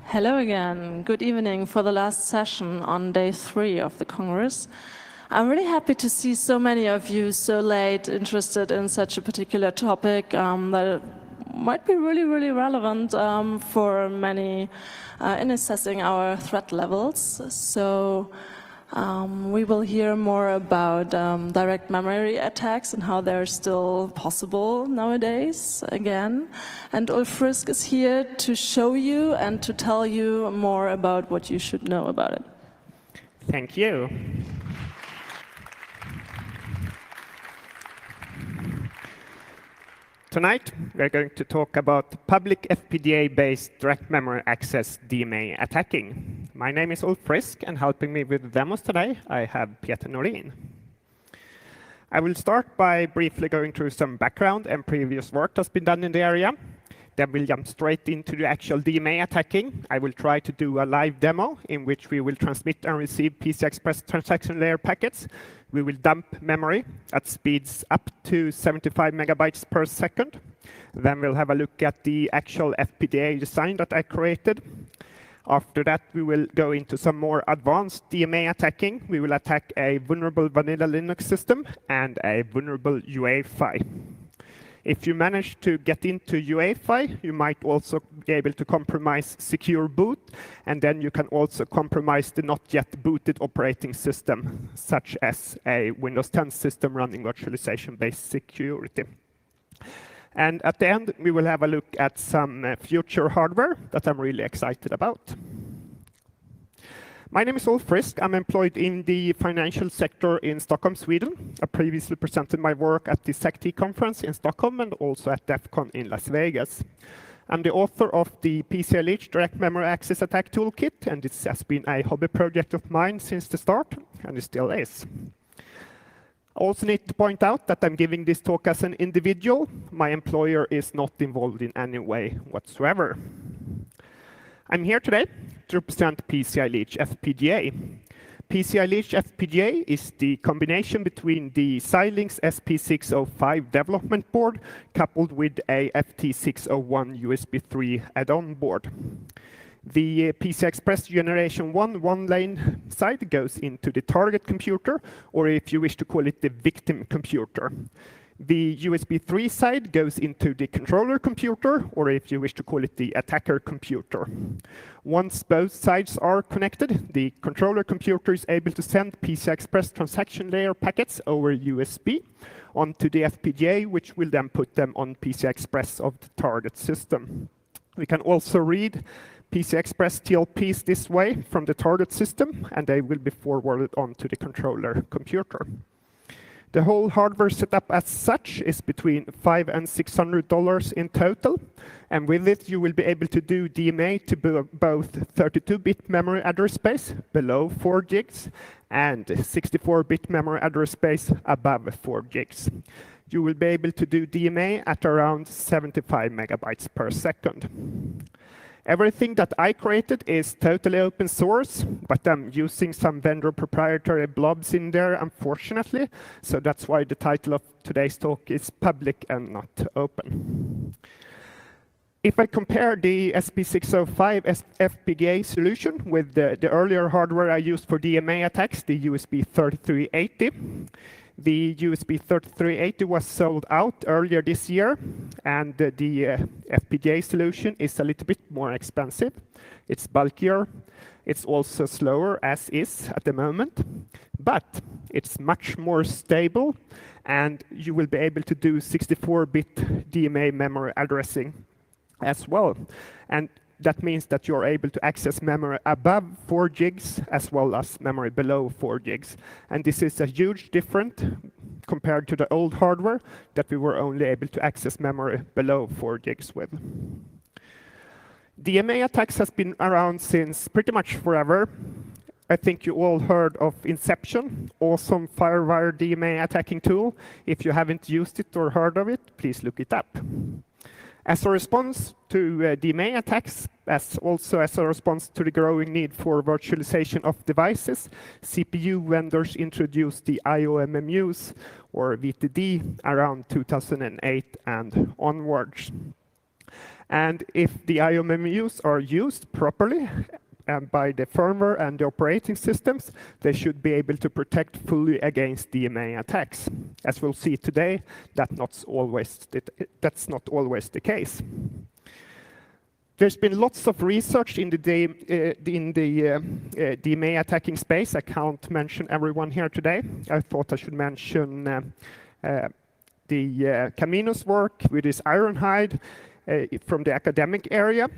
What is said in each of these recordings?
Hello again. Good evening for the last session on day 3 of the Congress. I'm really happy to see so many of you so late interested in such a particular topic that might be really, really relevant for many in assessing our threat levels. So we will hear more about direct memory attacks and how they're still possible nowadays again. And Ulf Frisk is here to show you and to tell you more about what you should know about it. Thank you. Tonight, we're going to talk about public FPGA-based direct memory access DMA attacking. My name is Ulf Frisk, and helping me with the demos today, I have Peter Norin. I will start by briefly going through some background and previous work that's been done in the area. Then we'll jump straight into the actual DMA attacking. I will try to do a live demo in which we will transmit and receive PCI Express transaction layer packets. We will dump memory at speeds up to 75 megabytes per second. Then we'll have a look at the actual FPGA design that I created. After that, we will go into some more advanced DMA attacking. We will attack a vulnerable vanilla Linux system and a vulnerable UEFI. If you manage to get into UEFI, you might also be able to compromise secure boot, and then you can also compromise the not yet booted operating system, such as a Windows 10 system running virtualization-based security. And at the end, we will have a look at some future hardware that I'm really excited about. My name is Ulf Frisk. I'm employed in the financial sector in Stockholm, Sweden. I previously presented my work at the SecT conference in Stockholm and also at DEF CON in Las Vegas. I'm the author of the PCI Leech Direct Memory Access Attack Toolkit, and this has been a hobby project of mine since the start, and it still is. I also need to point out that I'm giving this talk as an individual. My employer is not involved in any way whatsoever. I'm here today to represent PCI Leech FPGA. PCI Leech FPGA is the combination between the Xilinx SP605 development board coupled with a FT601 USB 3 add-on board. The PCI Express Generation 1 one-lane side goes into the target computer, or if you wish to call it the victim computer. The USB 3 side goes into the controller computer, or if you wish to call it the attacker computer. Once both sides are connected, the controller computer is able to send PCI Express transaction layer packets over USB onto the FPGA, which will then put them on PCI Express of the target system. We can also read PCI Express TLPs this way from the target system, and they will be forwarded onto the controller computer. The whole hardware setup as such is between $500 and $600 in total, and with it you will be able to do DMA to both 32-bit memory address space below 4 gigs and 64-bit memory address space above 4 gigs. You will be able to do DMA at around 75 megabytes per second. Everything that I created is totally open source, but I'm using some vendor proprietary blobs in there, unfortunately. So that's why the title of today's talk is Public and Not Open. If I compare the SP605 FPGA solution with the earlier hardware I used for DMA attacks, the USB 3380, the USB 3380 was sold out earlier this year, and the FPGA solution is a little bit more expensive. It's bulkier. It's also slower, as is at the moment, but it's much more stable, and you will be able to do 64-bit DMA memory addressing as well. And that means that you're able to access memory above 4 gigs as well as memory below 4 gigs. And this is a huge difference compared to the old hardware that we were only able to access memory below 4 gigs with. DMA attacks has been around since pretty much forever. I think you all heard of Inception, awesome FireWire DMA attacking tool. If you haven't used it or heard of it, please look it up. As a response to DMA attacks, also as a response to the growing need for virtualization of devices, CPU vendors introduced the IOMMUs, or VTD, around 2008 and onwards. And if the IOMMUs are used properly by the firmware and the operating systems, they should be able to protect fully against DMA attacks. As we'll see today, that's not always the case. There's been lots of research in the DMA attacking space. I can't mention everyone here today. I thought I should mention the Camino's work with his Ironhide from the academic area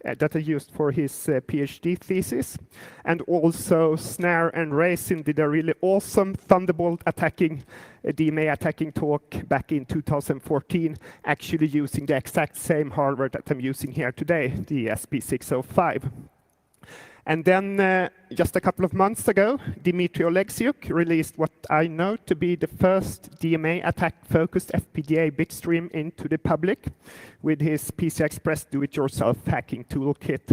that I used for his PhD thesis. And also Snare and Racing did a really awesome Thunderbolt attacking, DMA attacking talk back in 2014, actually using the exact same hardware that I'm using here today, the SP605. And then just a couple of months ago, Dmitry Oleksiuk released what I know to be the first DMA attack-focused FPGA bitstream into the public with his PCI Express do-it-yourself hacking toolkit.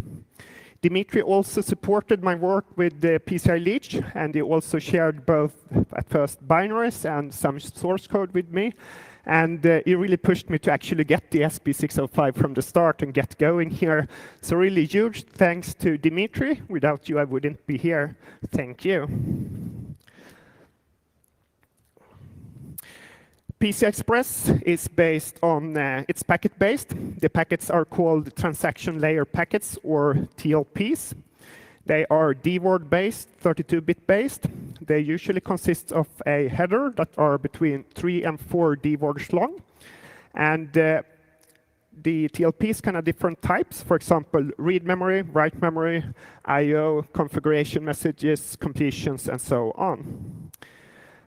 Dmitry also supported my work with the PCI Leech, and he also shared both, at first, binaries and some source code with me. And he really pushed me to actually get the SP605 from the start and get going here. So really huge thanks to Dmitry. Without you, I wouldn't be here. Thank you. PCI Express is based on, it's packet-based. The packets are called transaction layer packets, or TLPs. They are DWORD-based, 32-bit based. They usually consist of a header that are between 3 and 4 DWORDs long. And the TLPs can have different types. For example, read memory, write memory, I/O, configuration messages, completions, and so on.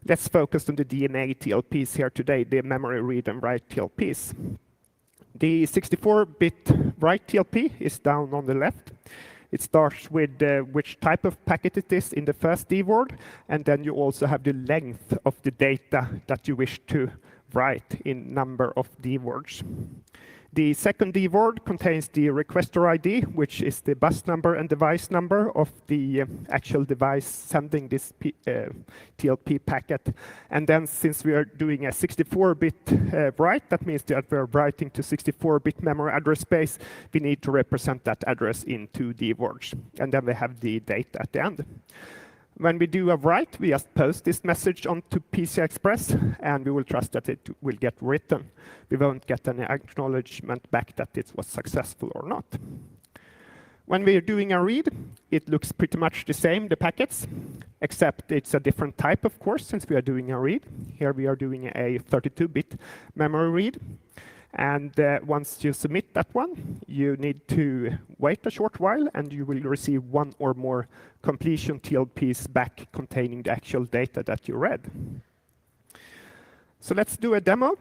Let's focus on the DMA TLPs here today, the memory read and write TLPs. The 64-bit write TLP is down on the left. It starts with which type of packet it is in the first DWORD, and then you also have the length of the data that you wish to write in number of DWORDs. The second DWORD contains the requester ID, which is the bus number and device number of the actual device sending this TLP packet. And then since we are doing a 64-bit write, that means that we're writing to 64-bit memory address space, we need to represent that address in 2 DWORDs. And then we have the data at the end. When we do a write, we just post this message onto PCI Express, and we will trust that it will get written. We won't get any acknowledgement back that it was successful or not. When we are doing a read, it looks pretty much the same, the packets, except it's a different type, of course, since we are doing a read. Here we are doing a 32-bit memory read. And once you submit that one, you need to wait a short while, and you will receive 1 or more completion TLPs back containing the actual data that you read. So let's do a demo.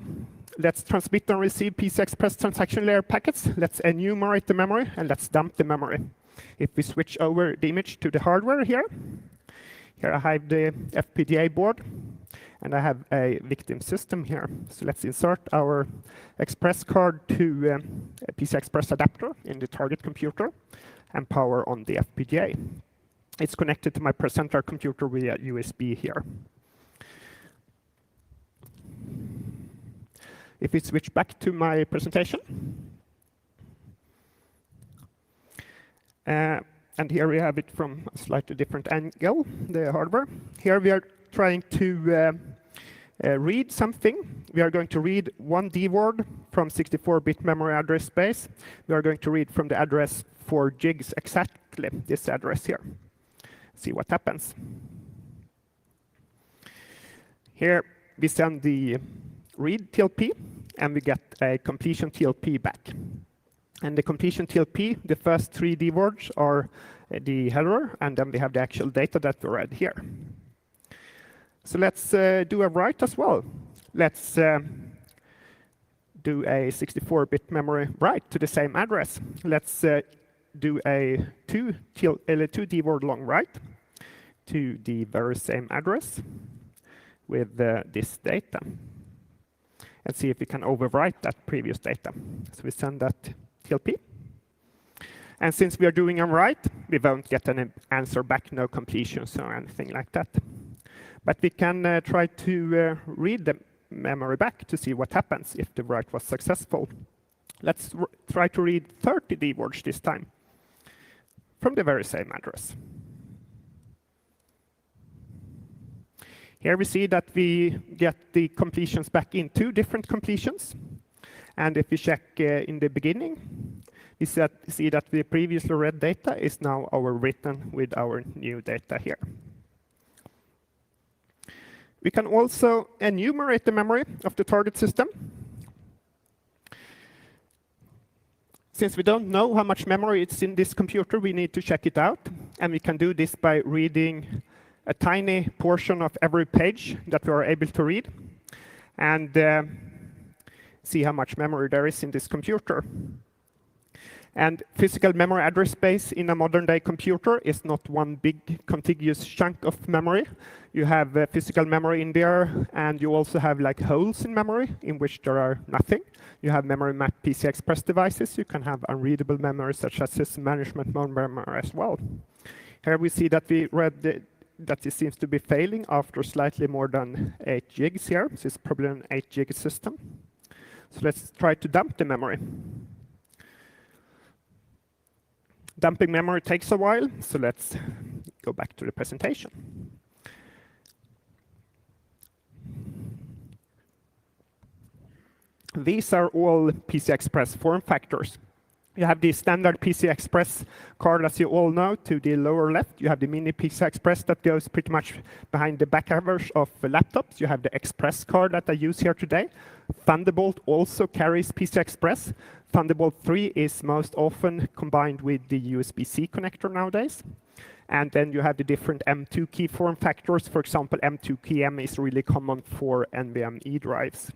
Let's transmit and receive PCI Express transaction layer packets. Let's enumerate the memory, and let's dump the memory. If we switch over the image to the hardware here I have the FPGA board. And I have a victim system here. So let's insert our Express card to a PCI Express adapter in the target computer and power on the FPGA. It's connected to my presenter computer via USB here. If we switch back to my presentation. And here we have it from a slightly different angle, the hardware. Here we are trying to read something. We are going to read 1 DWORD from 64-bit memory address space. We are going to read from the address 4 gigs exactly, this address here. See what happens. Here we send the read TLP, and we get a completion TLP back. And the completion TLP, the first 3 DWORDs are the header, and then we have the actual data that we read here. So let's do a write as well. Let's do a 64-bit memory write to the same address. Let's do a 2 DWORD long write to the very same address with this data. and see if we can overwrite that previous data. So we send that TLP. And since we are doing a write, we won't get an answer back, no completions or anything like that. But we can try to read the memory back to see what happens if the write was successful. Let's try to read 30 D words this time from the very same address. Here we see that we get the completions back in 2 different completions. And if we check in the beginning, we see that the previously read data is now overwritten with our new data here. We can also enumerate the memory of the target system. Since we don't know how much memory is in this computer, we need to check it out. And we can do this by reading a tiny portion of every page that we are able to read and see how much memory there is in this computer. And physical memory address space in a modern day computer is not one big contiguous chunk of memory. You have physical memory in there, and you also have like holes in memory in which there are nothing. You have memory mapped PCI Express devices. You can have unreadable memory such as system management mode memory as well. Here we see that we read that it seems to be failing after slightly more than 8 gigs here. This is probably an 8 gig system. So let's try to dump the memory. Dumping memory takes a while, so let's go back to the presentation. These are all PCI Express form factors. You have the standard PCI Express card, as you all know, to the lower left. You have the mini PCI Express that goes pretty much behind the back covers of the laptops. You have the Express card that I use here today. Thunderbolt also carries PCI Express. Thunderbolt 3 is most often combined with the USB-C connector nowadays. And then you have the different M2 key form factors. For example, M2 key M is really common for NVMe drives.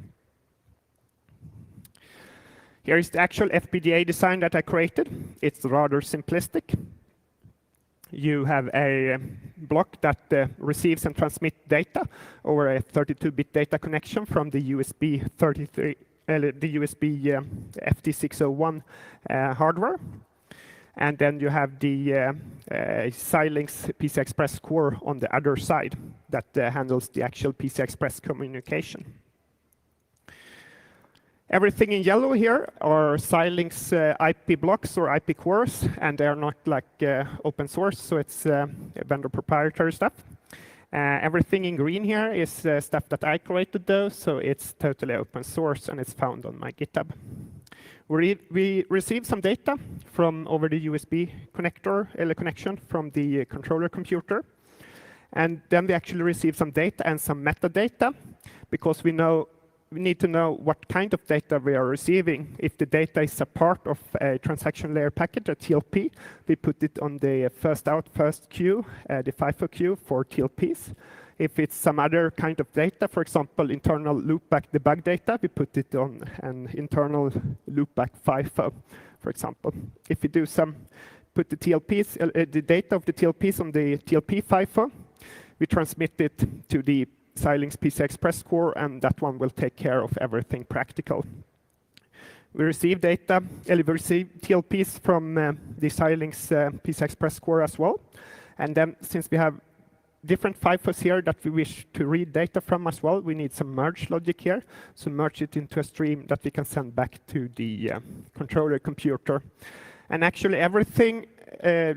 Here is the actual FPGA design that I created. It's rather simplistic. You have a block that receives and transmits data over a 32-bit data connection from the USB FT601 hardware. And then you have the Xilinx PCI Express core on the other side that handles the actual PCI Express communication. Everything in yellow here are Xilinx IP blocks or IP cores, and they are not like open source, so it's vendor proprietary stuff. Everything in green here is stuff that I created though, so it's totally open source and it's found on my GitHub. We received some data from over the USB connector, connection from the controller computer. And then we actually received some data and some metadata because we need to know what kind of data we are receiving. If the data is a part of a transaction layer packet, a TLP, we put it on the first out, first queue, the FIFO queue for TLPs. If it's some other kind of data, for example, internal loopback debug data, we put it on an internal loopback FIFO, for example. If we do put the TLPs, the data of the TLPs on the TLP FIFO, we transmit it to the Xilinx PCI Express core, and that one will take care of everything practical. We receive data, we receive TLPs from the Xilinx PCI Express core as well. And then since we have different FIFOs here that we wish to read data from as well, we need some merge logic here. So merge it into a stream that we can send back to the controller computer. And actually everything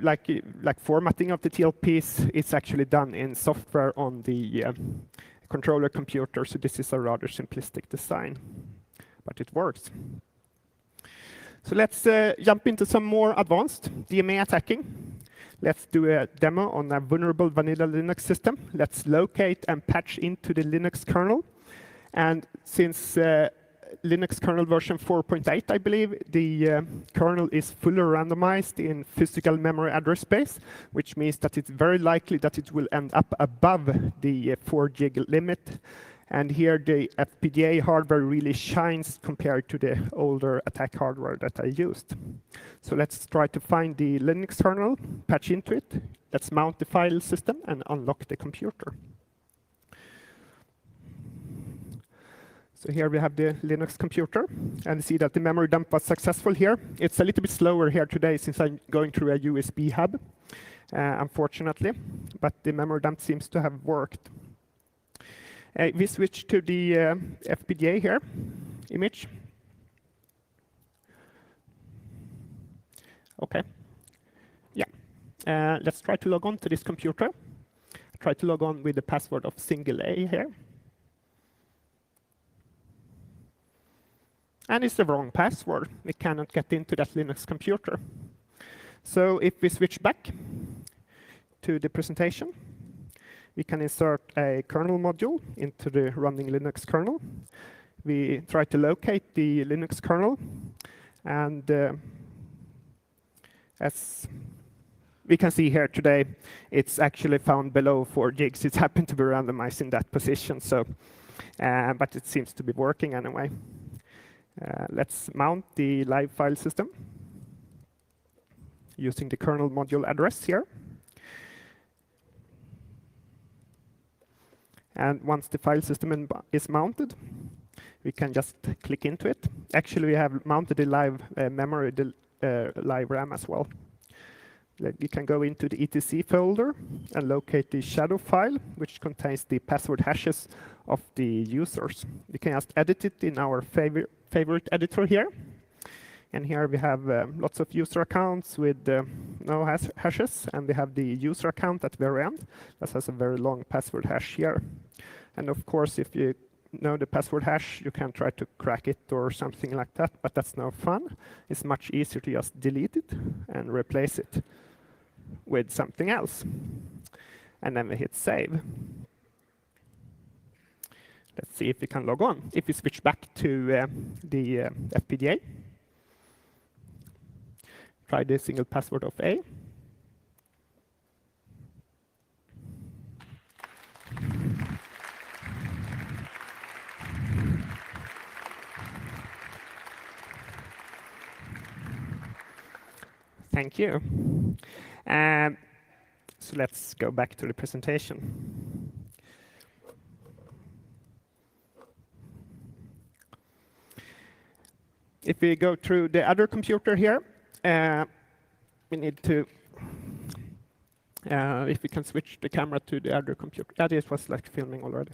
like formatting of the TLPs is actually done in software on the controller computer. So this is a rather simplistic design, but it works. So let's jump into some more advanced DMA attacking. Let's do a demo on a vulnerable vanilla Linux system. Let's locate and patch into the Linux kernel. And since Linux kernel version 4.8, I believe, the kernel is fully randomized in physical memory address space, which means that it's very likely that it will end up above the 4 gig limit. And here the FPGA hardware really shines compared to the older attack hardware that I used. So let's try to find the Linux kernel, patch into it. Let's mount the file system and unlock the computer. So here we have the Linux computer, and see that the memory dump was successful here. It's a little bit slower here today since I'm going through a USB hub, unfortunately, but the memory dump seems to have worked. We switch to the FPGA here, image. Okay, yeah. Let's try to log on to this computer. Try to log on with the password of single A here. And it's the wrong password. We cannot get into that Linux computer. So if we switch back to the presentation, we can insert a kernel module into the running Linux kernel. We try to locate the Linux kernel, and as we can see here today, it's actually found below 4 gigs. It happened to be randomized in that position, so but it seems to be working anyway. Let's mount the live file system using the kernel module address here. And once the file system is mounted, we can just click into it. Actually, we have mounted the live memory, the live RAM as well. We can go into the etc folder and locate the shadow file, which contains the password hashes of the users. We can just edit it in our favorite editor here. And here we have lots of user accounts with no hashes, and we have the user account at the very end. That has a very long password hash here. And of course, if you know the password hash, you can try to crack it or something like that, but that's no fun. It's much easier to just delete it and replace it with something else. And then we hit save. Let's see if we can log on. If we switch back to the FPGA, try the single password of A. Thank you. So let's go back to the presentation. If we go through the other computer here, we need to, if we can switch the camera to the other computer. That it was like filming already.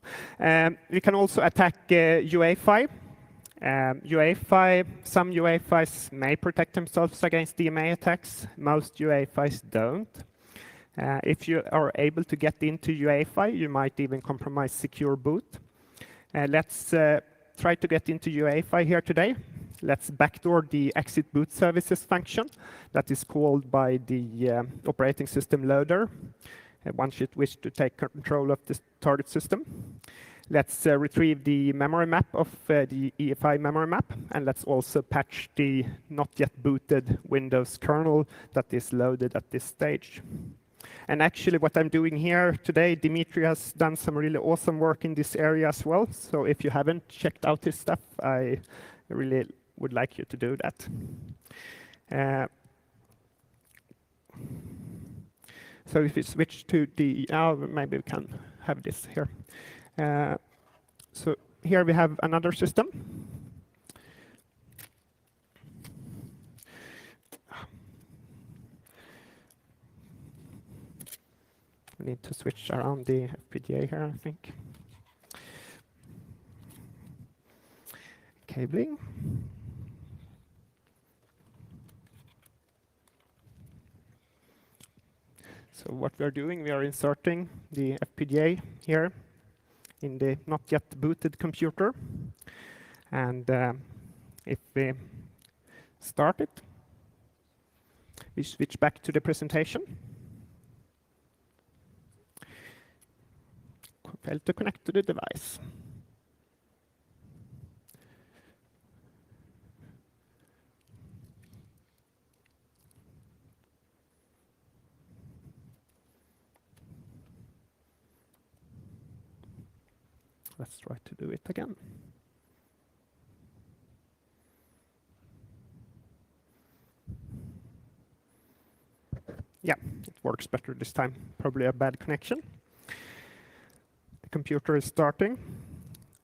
We can also attack UEFI. Some UEFIs may protect themselves against DMA attacks. Most UEFIs don't. If you are able to get into UEFI, you might even compromise secure boot. Let's try to get into UEFI here today. Let's backdoor the exit boot services function that is called by the operating system loader once you wish to take control of the target system. Let's retrieve the memory map of the EFI memory map, and let's also patch the not yet booted Windows kernel that is loaded at this stage. And actually what I'm doing here today, Dimitri has done some really awesome work in this area as well. So if you haven't checked out his stuff, I really would like you to do that. So if we switch to the, maybe we can have this here. So here we have another system. We need to switch around the FPGA here, I think. Cabling. So what we are doing, we are inserting the FPGA here in the not yet booted computer. And if we start it, we switch back to the presentation. Failed to connect to the device. Let's try to do it again. Yeah, it works better this time. Probably a bad connection. The computer is starting.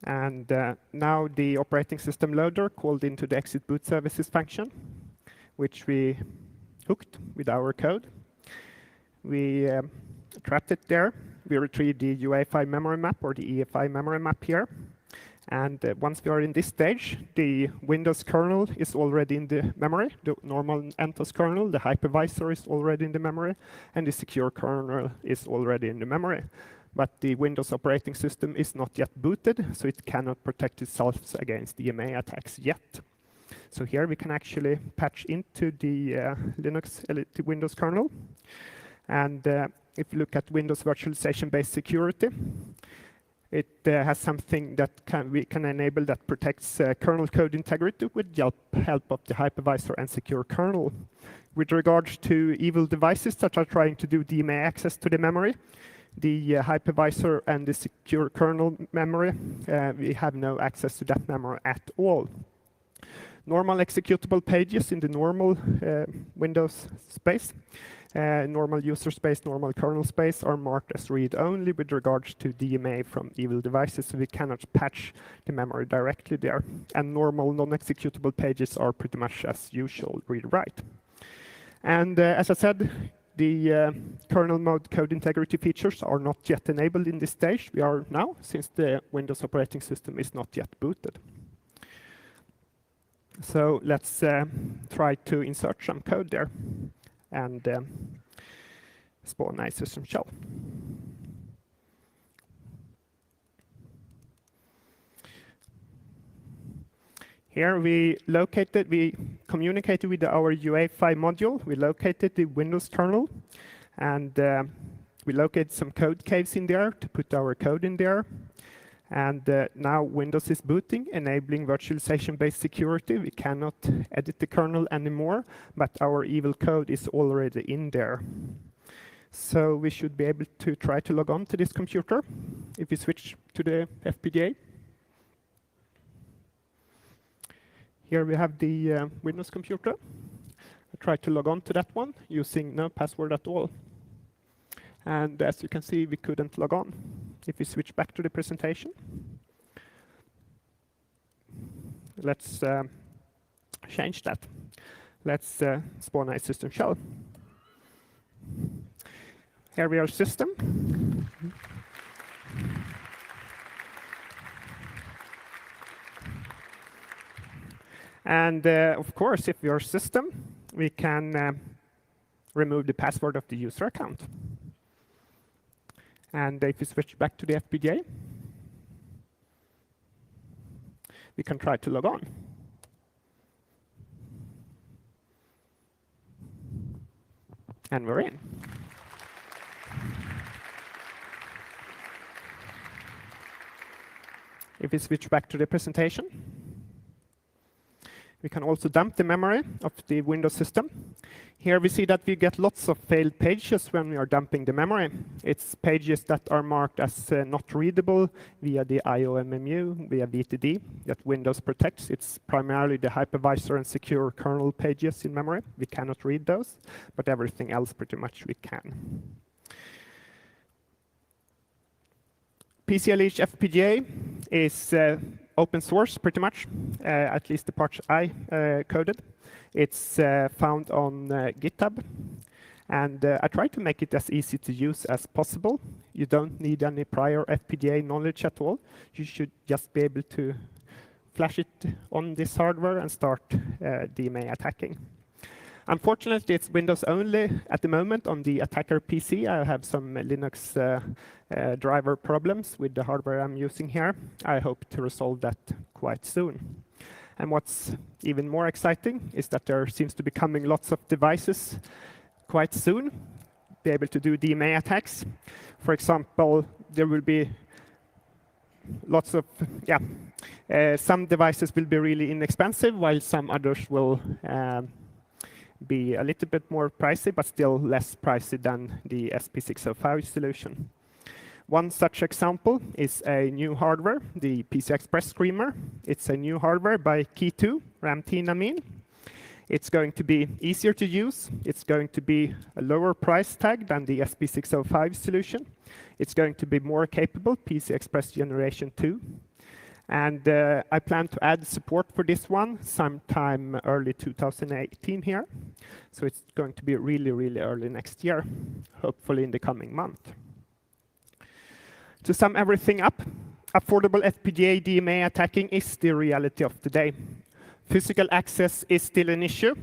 And now the operating system loader called into the exit boot services function, which we hooked with our code. We trapped it there. We retrieved the UEFI memory map or the EFI memory map here. And once we are in this stage, the Windows kernel is already in the memory. The normal CentOS kernel, the hypervisor is already in the memory, and the secure kernel is already in the memory. But the Windows operating system is not yet booted, so it cannot protect itself against DMA attacks yet. So here we can actually patch into the the Windows kernel. And if you look at Windows virtualization-based security, it has something that we can enable that protects kernel code integrity with help of the hypervisor and secure kernel. With regards to evil devices that are trying to do DMA access to the memory, the hypervisor and the secure kernel memory, we have no access to that memory at all. Normal executable pages in the normal Windows space, normal user space, normal kernel space are marked as read-only with regards to DMA from evil devices, so we cannot patch the memory directly there. And normal non-executable pages are pretty much as usual, read-write. And as I said, the kernel mode code integrity features are not yet enabled in this stage. We are now, since the Windows operating system is not yet booted. So let's try to insert some code there and spawn a system shell. Here we communicated with our UEFI module. We located the Windows kernel, and we located some code caves in there to put our code in there. And now Windows is booting, enabling virtualization-based security. We cannot edit the kernel anymore, but our evil code is already in there. So we should be able to try to log on to this computer if we switch to the FPGA. Here we have the Windows computer. I tried to log on to that one using no password at all. And as you can see, we couldn't log on. If we switch back to the presentation, let's change that. Let's spawn a system shell. Here we are, system. And of course, if we are system, we can remove the password of the user account. And if we switch back to the FPGA, we can try to log on. And we're in. If we switch back to the presentation, we can also dump the memory of the Windows system. Here we see that we get lots of failed pages when we are dumping the memory. It's pages that are marked as not readable via the IOMMU, via VTD, that Windows protects. It's primarily the hypervisor and secure kernel pages in memory. We cannot read those, but everything else pretty much we can. PCLH FPGA is open source pretty much, at least the parts I coded. It's found on GitHub, and I try to make it as easy to use as possible. You don't need any prior FPGA knowledge at all. You should just be able to flash it on this hardware and start DMA attacking. Unfortunately, it's Windows only at the moment on the attacker PC. I have some Linux driver problems with the hardware I'm using here. I hope to resolve that quite soon. And what's even more exciting is that there seems to be coming lots of devices quite soon, be able to do DMA attacks. For example, there will be lots of, some devices will be really inexpensive, while some others will be a little bit more pricey, but still less pricey than the SP605 solution. One such example is a new hardware, the PC Express Screamer. It's a new hardware by Key2, Ramtin. It's going to be easier to use. It's going to be a lower price tag than the SP605 solution. It's going to be more capable, PC Express Generation 2. And I plan to add support for this one sometime early 2018 here. So it's going to be really, really early next year, hopefully in the coming month. To sum everything up, affordable FPGA DMA attacking is the reality of today. Physical access is still an issue.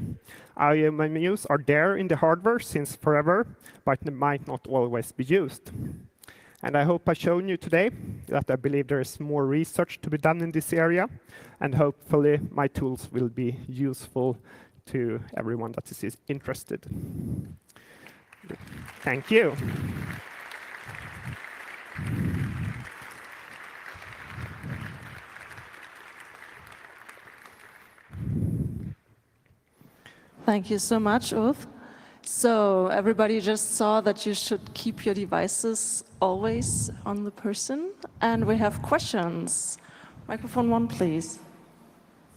IMMUs are there in the hardware since forever, but they might not always be used. And I hope I've shown you today that I believe there is more research to be done in this area, and hopefully my tools will be useful to everyone that is interested. Thank you. Thank you so much, Ulf. So everybody just saw that you should keep your devices always on the person. And we have questions. Microphone 1, please.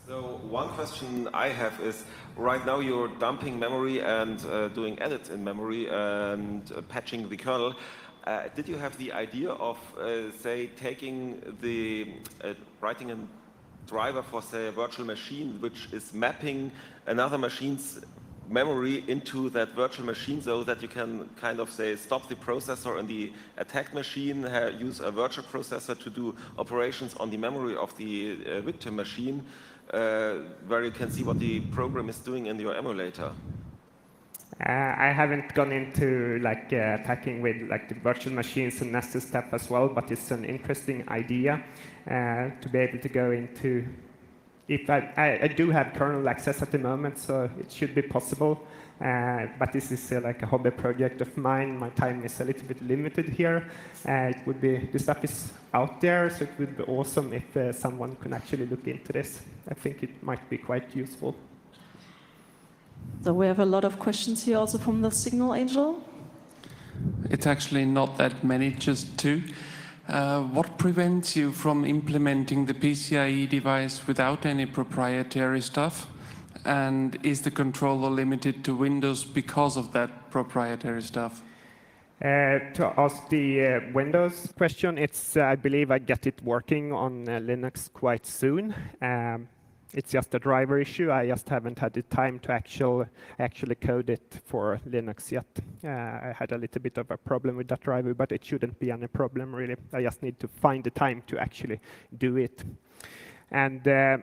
So one question I have is, right now you're dumping memory and doing edits in memory and patching the kernel. Did you have the idea of, say, taking the, writing a driver for, say, a virtual machine, which is mapping another machine's memory into that virtual machine so that you can kind of, say, stop the processor in the attacked machine, use a virtual processor to do operations on the memory of the victim machine, where you can see what the program is doing in your emulator? I haven't gone into like attacking with like the virtual machines and nested step as well, but it's an interesting idea to be able to go into. If I do have kernel access at the moment, so it should be possible. But this is like a hobby project of mine. My time is a little bit limited here. It would be, the stuff is out there, so it would be awesome if someone can actually look into this. I think it might be quite useful. So we have a lot of questions here also from the Signal Angel. It's actually not that many, just 2. What prevents you from implementing the PCIe device without any proprietary stuff? And is the controller limited to Windows because of that proprietary stuff? To ask the Windows question, it's I believe I get it working on Linux quite soon. It's just a driver issue. I just haven't had the time to actually code it for Linux yet. I had a little bit of a problem with that driver, but it shouldn't be any problem really. I just need to find the time to actually do it. And the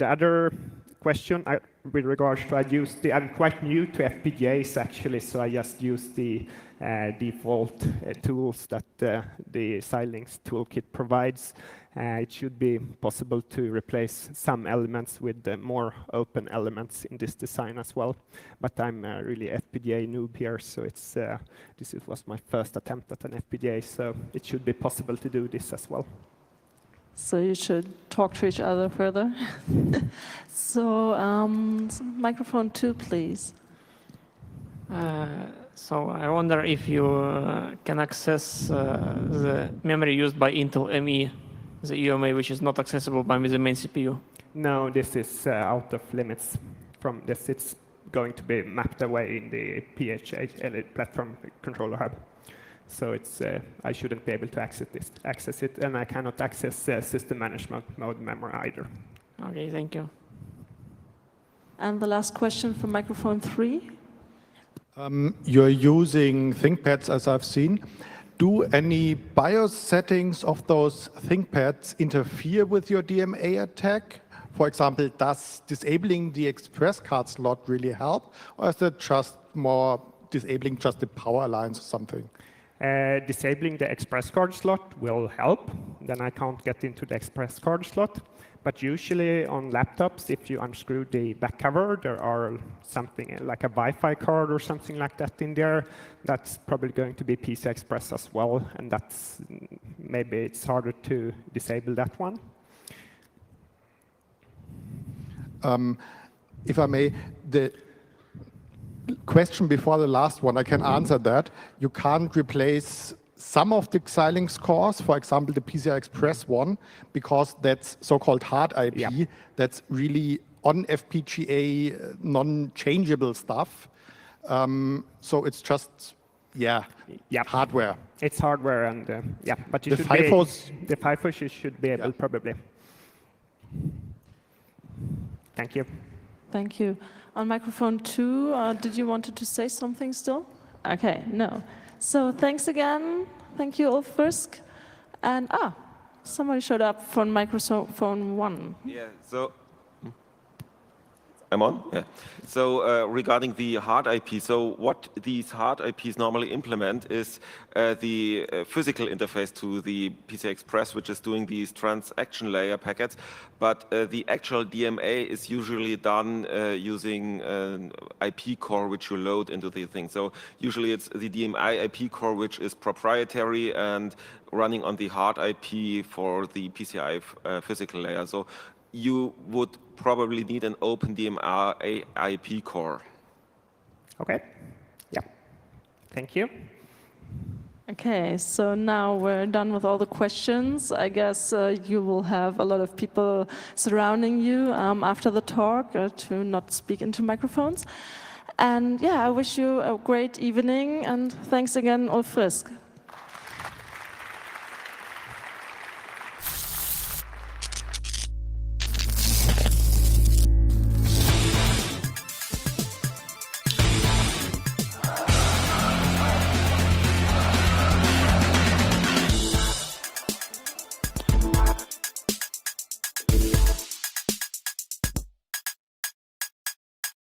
other question with regards to, I'm quite new to FPGAs actually, so I just use the default tools that the Xilinx toolkit provides. It should be possible to replace some elements with more open elements in this design as well. But I'm really FPGA noob here, so it's this was my first attempt at an FPGA, so it should be possible to do this as well. So you should talk to each other further. So microphone 2, please. So I wonder if you can access the memory used by Intel ME, the EMA, which is not accessible by the main CPU. No, this is out of limits from this. It's going to be mapped away in the PHA platform controller hub. So it's I shouldn't be able to access it, and I cannot access system management mode memory either. Okay, thank you. And the last question from microphone 3. You're using ThinkPads, as I've seen. Do any BIOS settings of those ThinkPads interfere with your DMA attack? For example, does disabling the express card slot really help? Or is it just more disabling just the power lines or something? Disabling the express card slot will help. Then I can't get into the express card slot. But usually on laptops, if you unscrew the back cover, there are something like a Wi-Fi card or something like that in there. That's probably going to be PCI Express as well, and that's maybe it's harder to disable that one. If I may, the question before the last one, I can answer that. You can't replace some of the Xilinx cores, for example, the PCI Express one, because that's so-called hard IP. Yeah. That's really on FPGA, non-changeable stuff. So it's just yeah, hardware. It's hardware, and yeah, but you The should be FIFOs. the FIFOs you should be able probably. Thank you. Thank you. On microphone 2, did you wanted to say something still? Okay, no. So thanks again. Thank you, Ulf Frisk. And somebody showed up for microphone 1. Yeah, so I'm on? Yeah. So regarding the hard IP, so what these hard IPs normally implement is the physical interface to the PCI Express, which is doing these transaction layer packets, but the actual DMA is usually done using an IP core which you load into the thing. So usually it's the DMA IP core which is proprietary and running on the hard IP for the PCI physical layer. So you would probably need an open DMA IP core. Okay. Yeah. Thank you. Okay, so now we're done with all the questions. I guess you will have a lot of people surrounding you after the talk to not speak into microphones. And yeah, I wish you a great evening, and thanks again, Ulf Frisk.